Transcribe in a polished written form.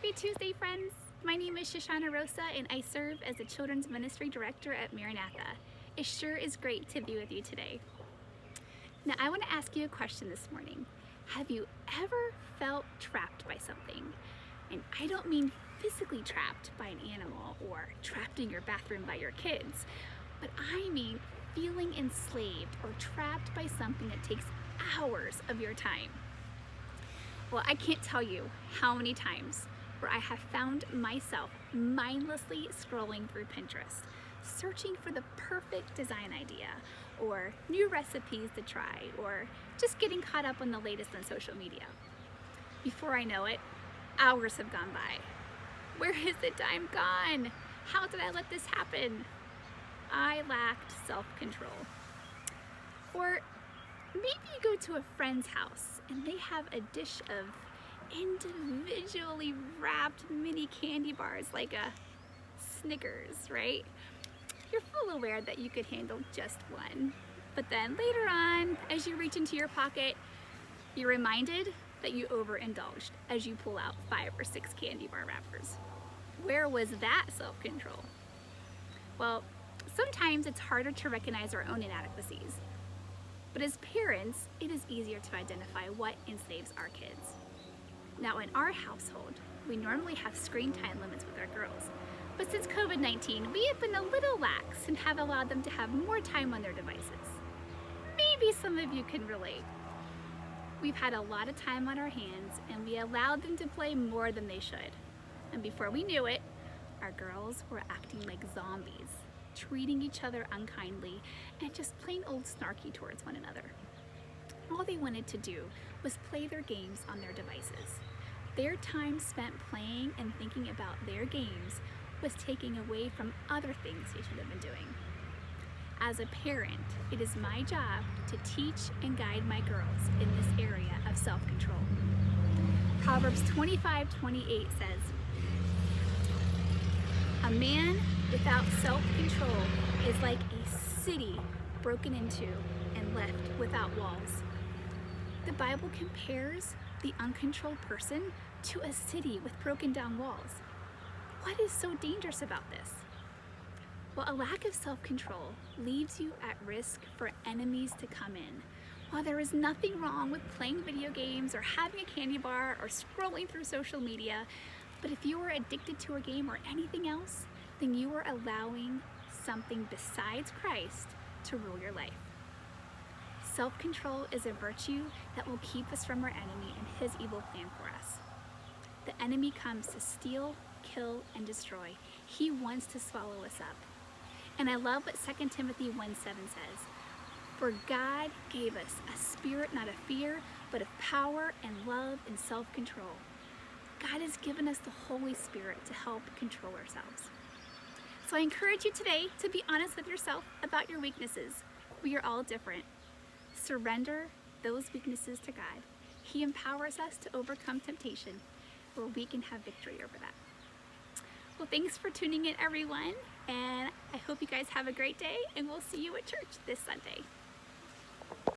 Happy Tuesday, friends! My name is Shoshanna Rosa and I serve as the Children's Ministry Director at Maranatha. It sure is great to be with you today. Now, I want to ask you a question this morning. Have you ever felt trapped by something? And I don't mean physically trapped by an animal or trapped in your bathroom by your kids, but I mean feeling enslaved or trapped by something that takes hours of your time. Well, I can't tell you how many times where I have found myself mindlessly scrolling through Pinterest, searching for the perfect design idea, or new recipes to try, or just getting caught up on the latest on social media. Before I know it, hours have gone by. Where has the time gone? How did I let this happen? I lacked self-control. Or maybe you go to a friend's house and they have a dish of individually wrapped mini candy bars like a Snickers, right? You're full aware that you could handle just one. But then later on, as you reach into your pocket, you're reminded that you overindulged as you pull out 5 or 6 candy bar wrappers. Where was that self-control? Well, sometimes it's harder to recognize our own inadequacies. But as parents, it is easier to identify what enslaves our kids. Now, in our household, we normally have screen time limits with our girls. But since COVID-19, we have been a little lax and have allowed them to have more time on their devices. Maybe some of you can relate. We've had a lot of time on our hands and we allowed them to play more than they should. And before we knew it, our girls were acting like zombies, treating each other unkindly, and just plain old snarky towards one another. All they wanted to do was play their games on their devices. Their time spent playing and thinking about their games was taking away from other things they should have been doing. As a parent, it is my job to teach and guide my girls in this area of self-control. Proverbs 25:28 says, "A man without self-control is like a city broken into and left without walls." The Bible compares the uncontrolled person to a city with broken down walls. What is so dangerous about this? Well, a lack of self-control leaves you at risk for enemies to come in. While there is nothing wrong with playing video games or having a candy bar or scrolling through social media, but if you are addicted to a game or anything else, then you are allowing something besides Christ to rule your life. Self-control is a virtue that will keep us from our enemy and his evil plan for us. The enemy comes to steal, kill, and destroy. He wants to swallow us up. And I love what 2 Timothy 1:7 says, "For God gave us a spirit not of fear, but of power and love and self-control." God has given us the Holy Spirit to help control ourselves. So I encourage you today to be honest with yourself about your weaknesses. We are all different. Surrender those weaknesses to God. He empowers us to overcome temptation, where we can have victory over that. Well, thanks for tuning in, everyone, and I hope you guys have a great day, and we'll see you at church this Sunday.